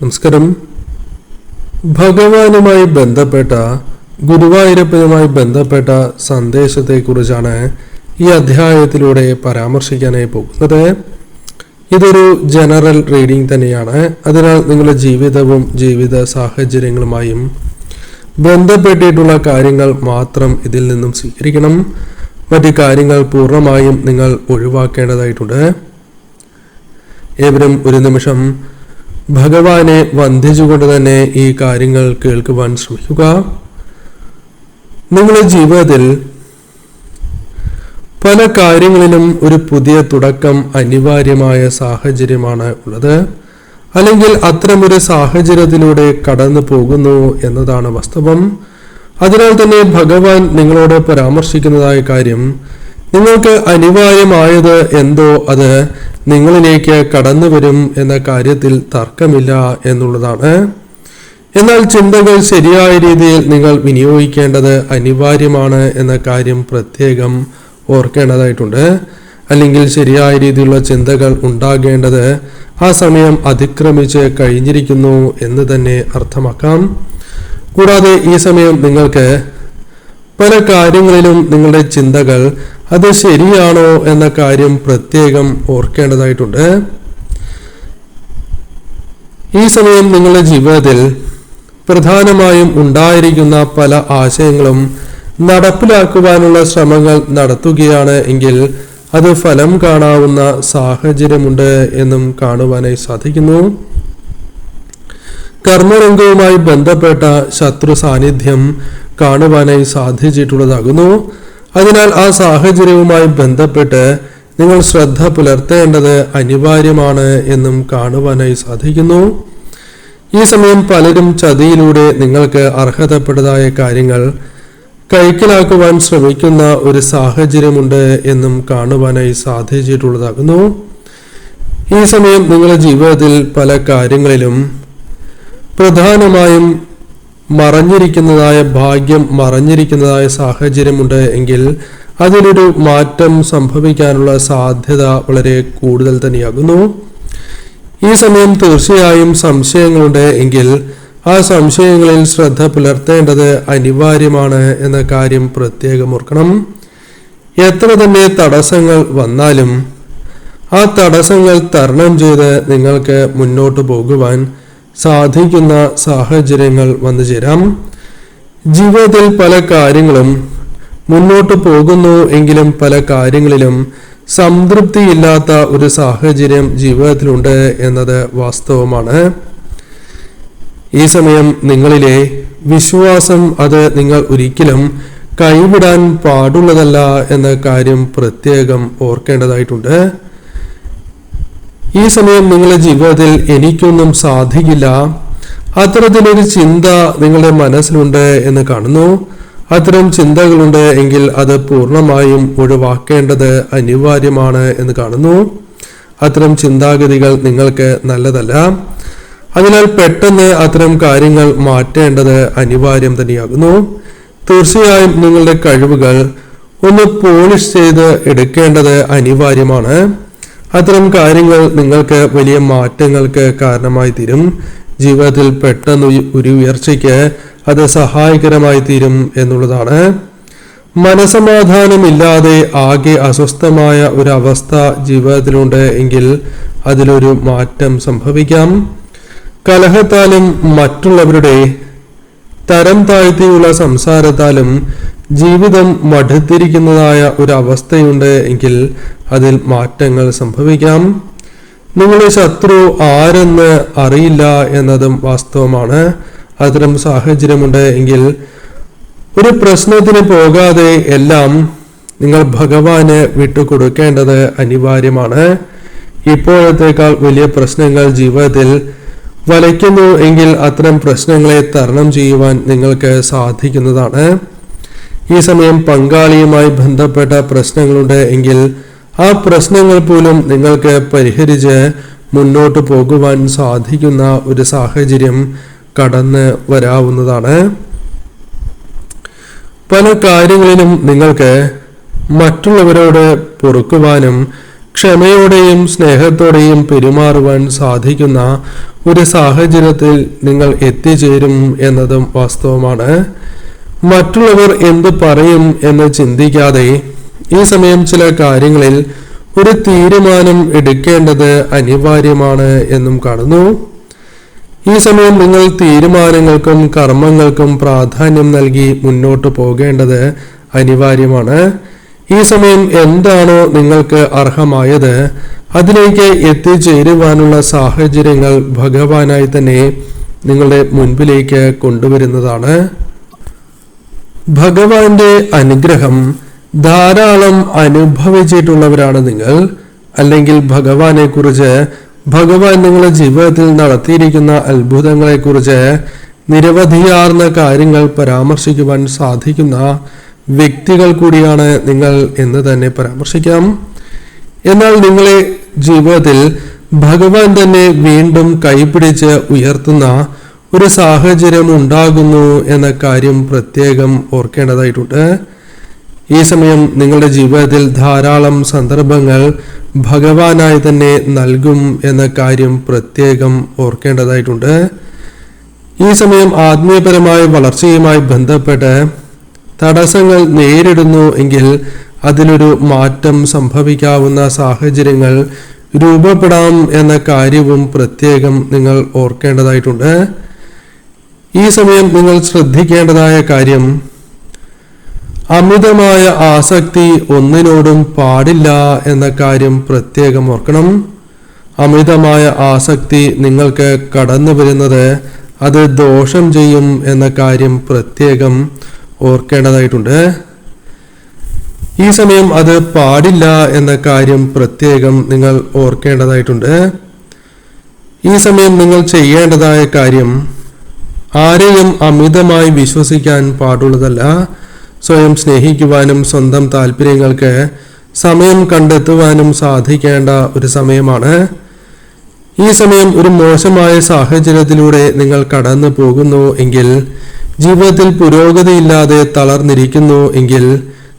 നമസ്കാരം. ഭഗവാനുമായി ബന്ധപ്പെട്ട ഗുരുവായൂരപ്പനുമായി ബന്ധപ്പെട്ട സന്ദേശത്തെക്കുറിച്ചാണ് ഈ അധ്യായത്തിലൂടെ പരാമർശിക്കാനായി പോകുന്നത്. ഇതൊരു ജനറൽ റീഡിംഗ് തന്നെയാണ്. അതിനാൽ നിങ്ങളുടെ ജീവിതവും ജീവിത സാഹചര്യങ്ങളുമായും ബന്ധപ്പെട്ടിട്ടുള്ള കാര്യങ്ങൾ മാത്രം ഇതിൽ നിന്നും സ്വീകരിക്കണം. മറ്റു കാര്യങ്ങൾ പൂർണ്ണമായും നിങ്ങൾ ഒഴിവാക്കേണ്ടതായിട്ടുണ്ട്. ഏവരും ഒരു നിമിഷം ഭഗവാനെ വന്ദിച്ചുകൊണ്ട് തന്നെ ഈ കാര്യങ്ങൾ കേൾക്കുവാൻ ശ്രമിക്കുക. നിങ്ങളുടെ ജീവിതത്തിൽ പല കാര്യങ്ങളിലും ഒരു പുതിയ തുടക്കം അനിവാര്യമായ സാഹചര്യമാണ് ഉള്ളത്, അല്ലെങ്കിൽ അത്തരമൊരു സാഹചര്യത്തിലൂടെ കടന്നു പോകുന്നു എന്നതാണ് വാസ്തവം. അതിനാൽ തന്നെ ഭഗവാൻ നിങ്ങളോട് പരാമർശിക്കുന്നതായ കാര്യം, നിങ്ങൾക്ക് അനിവാര്യമായത് എന്തോ അത് നിങ്ങളിലേക്ക് കടന്നു വരും എന്ന കാര്യത്തിൽ തർക്കമില്ല എന്നുള്ളതാണ്. എന്നാൽ ചിന്തകൾ ശരിയായ രീതിയിൽ നിങ്ങൾ വിനിയോഗിക്കേണ്ടത് അനിവാര്യമാണ് എന്ന കാര്യം പ്രത്യേകം ഓർക്കേണ്ടതായിട്ടുണ്ട്. അല്ലെങ്കിൽ ശരിയായ രീതിയിലുള്ള ചിന്തകൾ ഉണ്ടാകേണ്ടത് ആ സമയം അതിക്രമിച്ച് കഴിഞ്ഞിരിക്കുന്നു എന്ന് തന്നെ അർത്ഥമാക്കാം. കൂടാതെ ഈ സമയം നിങ്ങൾക്ക് പല കാര്യങ്ങളിലും നിങ്ങളുടെ ചിന്തകൾ അത് ശരിയാണോ എന്ന കാര്യം പ്രത്യേകം ഓർക്കേണ്ടതായിട്ടുണ്ട്. ഈ സമയം നിങ്ങളുടെ ജീവിതത്തിൽ പ്രധാനമായും ഉണ്ടായിരിക്കുന്ന പല ആശയങ്ങളും നടപ്പിലാക്കുവാനുള്ള ശ്രമങ്ങൾ നടത്തുകയാണ് എങ്കിൽ അത് ഫലം കാണാവുന്ന സാഹചര്യമുണ്ട് എന്നും കാണുവാനായി സാധിക്കുന്നു. കർമ്മരംഗവുമായി ബന്ധപ്പെട്ട ശത്രു സാന്നിധ്യം കാണുവാനായി സാധിച്ചിട്ടുള്ളതാകുന്നു. അതിനാൽ ആ സാഹചര്യവുമായി ബന്ധപ്പെട്ട് നിങ്ങൾ ശ്രദ്ധ പുലർത്തേണ്ടത് അനിവാര്യമാണ് എന്നും കാണുവാനായി സാധിക്കുന്നു. ഈ സമയം പലരും ചതിയിലൂടെ നിങ്ങൾക്ക് അർഹതപ്പെട്ടതായ കാര്യങ്ങൾ കൈക്കലാക്കുവാൻ ശ്രമിക്കുന്ന ഒരു സാഹചര്യമുണ്ട് എന്നും കാണുവാനായി സാധിച്ചിട്ടുള്ളതാകുന്നു. ഈ സമയം നിങ്ങളുടെ ജീവിതത്തിൽ പല കാര്യങ്ങളിലും പ്രധാനമായും മറഞ്ഞിരിക്കുന്നതായ ഭാഗ്യം മറഞ്ഞിരിക്കുന്നതായ സാഹചര്യമുണ്ട് എങ്കിൽ അതിലൊരു മാറ്റം സംഭവിക്കാനുള്ള സാധ്യത വളരെ കൂടുതൽ തന്നെയാകുന്നു. ഈ സമയം തീർച്ചയായും സംശയങ്ങളുണ്ട് എങ്കിൽ ആ സംശയങ്ങളിൽ ശ്രദ്ധ പുലർത്തേണ്ടത് അനിവാര്യമാണ് എന്ന കാര്യം പ്രത്യേകം ഓർക്കണം. എത്ര തന്നെ തടസ്സങ്ങൾ വന്നാലും ആ തടസ്സങ്ങൾ തരണം ചെയ്ത് നിങ്ങൾക്ക് മുന്നോട്ട് പോകുവാൻ സാധിക്കുന്ന സാഹചര്യങ്ങൾ വന്നു ചേരാം. ജീവിതത്തിൽ പല കാര്യങ്ങളും മുന്നോട്ട് പോകുന്നു എങ്കിലും പല കാര്യങ്ങളിലും സംതൃപ്തിയില്ലാത്ത ഒരു സാഹചര്യം ജീവിതത്തിലുണ്ട് എന്നത് വാസ്തവമാണ്. ഈ സമയം നിങ്ങളിലെ വിശ്വാസം അത് നിങ്ങൾ ഒരിക്കലും കൈവിടാൻ പാടുള്ളതല്ല എന്ന കാര്യം പ്രത്യേകം ഓർക്കേണ്ടതായിട്ടുണ്ട്. ഈ സമയം നിങ്ങളുടെ ജീവിതത്തിൽ എനിക്കൊന്നും സാധിക്കില്ല, അത്തരത്തിലൊരു ചിന്ത നിങ്ങളുടെ മനസ്സിലുണ്ട് എന്ന് കാണുന്നു. അത്തരം ചിന്തകളുണ്ട് എങ്കിൽ അത് പൂർണ്ണമായും ഒഴിവാക്കേണ്ടത് അനിവാര്യമാണ് എന്ന് കാണുന്നു. അത്തരം ചിന്താഗതികൾ നിങ്ങൾക്ക് നല്ലതല്ല. അതിനാൽ പെട്ടെന്ന് അത്തരം കാര്യങ്ങൾ മാറ്റേണ്ടത് അനിവാര്യം തന്നെയാകുന്നു. തീർച്ചയായും നിങ്ങളുടെ കഴിവുകൾ ഒന്ന് പോളിഷ് ചെയ്ത് എടുക്കേണ്ടത് അനിവാര്യമാണ്. അത്തരം കാര്യങ്ങൾ നിങ്ങൾക്ക് വലിയ മാറ്റങ്ങൾക്ക് കാരണമായി തീരും. ജീവിതത്തിൽ പെട്ടെന്ന് ഒരു ഉയർച്ചയ്ക്ക് അത് സഹായകരമായി തീരും എന്നുള്ളതാണ്. മനസമാധാനമില്ലാതെ ആകെ അസ്വസ്ഥമായ ഒരു അവസ്ഥ ജീവിതത്തിലുണ്ട് എങ്കിൽ അതിലൊരു മാറ്റം സംഭവിക്കാം. കലഹത്താലും മറ്റുള്ളവരുടെ തരം താഴ്ത്തിയുള്ള സംസാരത്താലും ജീവിതം മടുത്തിരിക്കുന്നതായ ഒരു അവസ്ഥയുണ്ട് എങ്കിൽ അതിൽ മാറ്റങ്ങൾ സംഭവിക്കാം. നിങ്ങളുടെ ശത്രു ആരെന്ന് അറിയില്ല എന്നതും വാസ്തവമാണ്. അത്തരം സാഹചര്യമുണ്ട് എങ്കിൽ ഒരു പ്രശ്നത്തിന് പോകാതെ എല്ലാം നിങ്ങൾ ഭഗവാന് വിട്ടുകൊടുക്കേണ്ടത് അനിവാര്യമാണ്. ഇപ്പോഴത്തേക്കാൾ വലിയ പ്രശ്നങ്ങൾ ജീവിതത്തിൽ വലയ്ക്കുന്നു എങ്കിൽ അത്തരം പ്രശ്നങ്ങളെ തരണം ചെയ്യുവാൻ നിങ്ങൾക്ക് സാധിക്കുന്നതാണ്. ഈ സമയം പങ്കാളിയുമായി ബന്ധപ്പെട്ട പ്രശ്നങ്ങളുണ്ട് എങ്കിൽ ആ പ്രശ്നങ്ങൾ പോലും നിങ്ങൾക്ക് പരിഹരിച്ച് മുന്നോട്ട് പോകുവാൻ സാധിക്കുന്ന ഒരു സാഹചര്യം കടന്ന് വരാവുന്നതാണ്. പല കാര്യങ്ങളിലും നിങ്ങൾക്ക് മറ്റുള്ളവരോട് പൊറുക്കുവാനും ക്ഷമയോടെയും സ്നേഹത്തോടെയും പെരുമാറുവാൻ സാധിക്കുന്ന ഒരു സാഹചര്യത്തിൽ നിങ്ങൾ എത്തിച്ചേരും എന്നതും വാസ്തവമാണ്. മറ്റുള്ളവർ എന്ത് പറയും എന്ന് ചിന്തിക്കാതെ ഈ സമയം ചില കാര്യങ്ങളിൽ ഒരു തീരുമാനം എടുക്കേണ്ടത് അനിവാര്യമാണ് എന്നും കാണുന്നു. ഈ സമയം നിങ്ങൾ തീരുമാനങ്ങൾക്കും കർമ്മങ്ങൾക്കും പ്രാധാന്യം നൽകി മുന്നോട്ട് പോകേണ്ടത് അനിവാര്യമാണ്. ഈ സമയം എന്താണോ നിങ്ങൾക്ക് അർഹമായത് അതിലേക്ക് എത്തിച്ചേരുവാനുള്ള സാഹചര്യങ്ങൾ ഭഗവാനായി തന്നെ നിങ്ങളുടെ മുൻപിലേക്ക് കൊണ്ടുവരുന്നതാണ്. ഭഗവാന്റെ അനുഗ്രഹം ധാരാളം അനുഭവിച്ചിട്ടുള്ളവരാണ് നിങ്ങൾ. അല്ലെങ്കിൽ ഭഗവാനെ കുറിച്ച്, ഭഗവാൻ നിങ്ങളുടെ ജീവിതത്തിൽ നടത്തിയിരിക്കുന്ന അത്ഭുതങ്ങളെ കുറിച്ച് നിരവധിയാർന്ന കാര്യങ്ങൾ പരാമർശിക്കുവാൻ സാധിക്കുന്ന വ്യക്തികൾ കൂടിയാണ് നിങ്ങൾ എന്ന് തന്നെ പരാമർശിക്കാം. എന്നാൽ നിങ്ങളെ ജീവിതത്തിൽ ഭഗവാൻ തന്നെ വീണ്ടും കൈപിടിച്ച് ഉയർത്തുന്ന ഒരു സാഹചര്യം ഉണ്ടാകുന്നു എന്ന കാര്യം പ്രത്യേകം ഓർക്കേണ്ടതായിട്ടുണ്ട്. ഈ സമയം നിങ്ങളുടെ ജീവിതത്തിൽ ധാരാളം സന്ദർഭങ്ങൾ ഭഗവാനായി തന്നെ നൽകും എന്ന കാര്യം പ്രത്യേകം ഓർക്കേണ്ടതായിട്ടുണ്ട്. ഈ സമയം ആത്മീയപരമായ വളർച്ചയുമായി ബന്ധപ്പെട്ട് തടസ്സങ്ങൾ നേരിടുന്നു എങ്കിൽ അതിലൊരു മാറ്റം സംഭവിക്കാവുന്ന സാഹചര്യങ്ങൾ രൂപപ്പെടാം എന്ന കാര്യവും പ്രത്യേകം നിങ്ങൾ ഓർക്കേണ്ടതായിട്ടുണ്ട്. ഈ സമയം നിങ്ങൾ ശ്രദ്ധിക്കേണ്ടതായ കാര്യം, അമിതമായ ആസക്തി ഒന്നിനോടും പാടില്ല എന്ന കാര്യം പ്രത്യേകം ഓർക്കണം. അമിതമായ ആസക്തി നിങ്ങൾക്ക് കടന്നു വരുന്നത് അത് ദോഷം ചെയ്യും എന്ന കാര്യം പ്രത്യേകം ഓർക്കേണ്ടതായിട്ടുണ്ട്. ഈ സമയം അത് പാടില്ല എന്ന കാര്യം പ്രത്യേകം നിങ്ങൾ ഓർക്കേണ്ടതായിട്ടുണ്ട്. ഈ സമയം നിങ്ങൾ ചെയ്യേണ്ടതായ കാര്യം, ആരെയും അമിതമായി വിശ്വസിക്കാൻ പാടുള്ളതല്ല. സ്വയം സ്നേഹിക്കുവാനും സ്വന്തം താല്പര്യങ്ങൾക്ക് സമയം കണ്ടെത്തുവാനും സാധിക്കേണ്ട ഒരു സമയമാണ്. ഈ സമയം ഒരു മോശമായ സാഹചര്യത്തിലൂടെ നിങ്ങൾ കടന്നു പോകുന്നു എങ്കിൽ, ജീവിതത്തിൽ പുരോഗതിയില്ലാതെ തളർന്നിരിക്കുന്നു എങ്കിൽ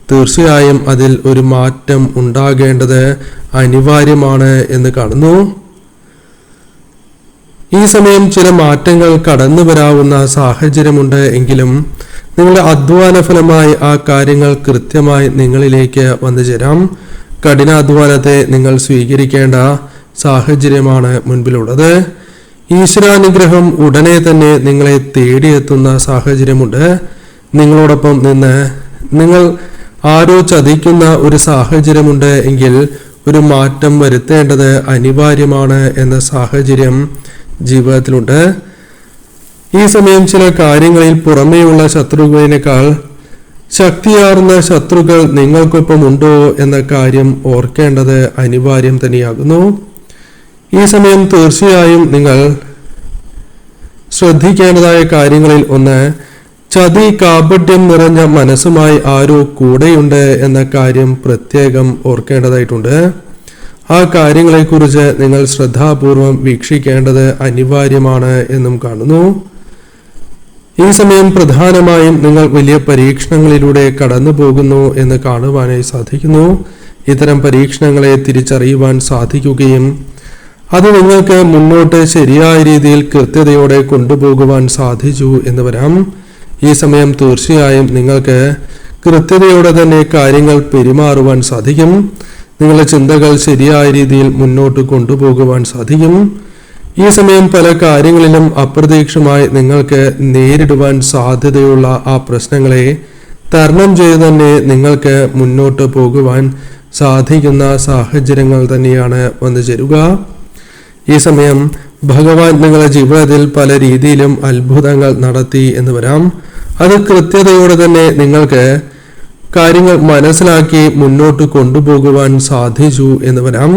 തീർച്ചയായും അതിൽ ഒരു മാറ്റം ഉണ്ടാകേണ്ടത് അനിവാര്യമാണ് എന്ന് കാണുന്നു. ഈ സമയം ചില മാറ്റങ്ങൾ കടന്നു വരാവുന്ന സാഹചര്യമുണ്ട് എങ്കിലും നിങ്ങളുടെ അധ്വാന ഫലമായി ആ കാര്യങ്ങൾ കൃത്യമായി നിങ്ങളിലേക്ക് വന്നു ചേരാം. കഠിനാധ്വാനത്തെ നിങ്ങൾ സ്വീകരിക്കേണ്ട സാഹചര്യമാണ് മുൻപിലുള്ളത്. ഈശ്വരാനുഗ്രഹം ഉടനെ തന്നെ നിങ്ങളെ തേടിയെത്തുന്ന സാഹചര്യമുണ്ട്. നിങ്ങളോടൊപ്പം നിന്ന് നിങ്ങൾ ആരോ ചതിക്കുന്ന ഒരു സാഹചര്യമുണ്ട് എങ്കിൽ ഒരു മാറ്റം വരുത്തേണ്ടത് അനിവാര്യമാണ് എന്ന സാഹചര്യം ജീവിതത്തിലുണ്ട്. ഈ സമയം ചില കാര്യങ്ങളിൽ പുറമേയുള്ള ശത്രുക്കളിനേക്കാൾ ശക്തിയാർന്ന ശത്രുക്കൾ നിങ്ങൾക്കൊപ്പം ഉണ്ടോ എന്ന കാര്യം ഓർക്കേണ്ടത് അനിവാര്യം തന്നെയാകുന്നു. ഈ സമയം തീർച്ചയായും നിങ്ങൾ ശ്രദ്ധിക്കേണ്ടതായ കാര്യങ്ങളിൽ ഒന്ന്, ചതി കാപട്യം നിറഞ്ഞ മനസ്സുമായി ആരോ കൂടെയുണ്ട് എന്ന കാര്യം പ്രത്യേകം ഓർക്കേണ്ടതായിട്ടുണ്ട്. ആ കാര്യങ്ങളെക്കുറിച്ച് നിങ്ങൾ ശ്രദ്ധാപൂർവം വീക്ഷിക്കേണ്ടത് അനിവാര്യമാണ് എന്നും കാണുന്നു. ഈ സമയം പ്രധാനമായും നിങ്ങൾ വലിയ പരീക്ഷണങ്ങളിലൂടെ കടന്നു പോകുന്നു എന്ന് കാണുവാനായി സാധിക്കുന്നു. ഇത്തരം പരീക്ഷണങ്ങളെ തിരിച്ചറിയുവാൻ സാധിക്കുകയും അത് നിങ്ങൾക്ക് മുന്നോട്ട് ശരിയായ രീതിയിൽ കൃത്യതയോടെ കൊണ്ടുപോകുവാൻ സാധിച്ചു എന്ന് വരാം. ഈ സമയം തീർച്ചയായും നിങ്ങൾക്ക് കൃത്യതയോടെ തന്നെ കാര്യങ്ങൾ പെരുമാറുവാൻ സാധിക്കും. നിങ്ങളുടെ ചിന്തകൾ ശരിയായ രീതിയിൽ മുന്നോട്ട് കൊണ്ടുപോകുവാൻ സാധിക്കും. ഈ സമയം പല കാര്യങ്ങളിലും അപ്രതീക്ഷിതമായി നിങ്ങൾക്ക് നേരിടുവാൻ സാധ്യതയുള്ള ആ പ്രശ്നങ്ങളെ തരണം ചെയ്ത് തന്നെ നിങ്ങൾക്ക് മുന്നോട്ട് പോകുവാൻ സാധിക്കുന്ന സാഹചര്യങ്ങൾ തന്നെയാണ് വന്നു ചേരുക. ഈ സമയം ഭഗവാൻ നിങ്ങളുടെ ജീവിതത്തിൽ പല രീതിയിലും അത്ഭുതങ്ങൾ നടത്തി എന്ന് വരാം. അത് കൃത്യതയോടെ തന്നെ നിങ്ങൾക്ക് കാര്യങ്ങൾ മനസ്സിലാക്കി മുന്നോട്ട് കൊണ്ടുപോകുവാൻ സാധിച്ചു എന്ന് വരാം.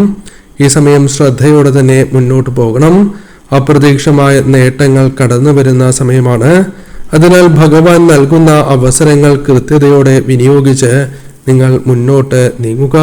ഈ സമയം ശ്രദ്ധയോടെ തന്നെ മുന്നോട്ട് പോകണം. അപ്രതീക്ഷിതമായ നേട്ടങ്ങൾ കടന്നു വരുന്ന സമയമാണ്. അതിനാൽ ഭഗവാൻ നൽകുന്ന അവസരങ്ങൾ കൃത്യതയോടെ വിനിയോഗിച്ച് നിങ്ങൾ മുന്നോട്ട് നീങ്ങുക.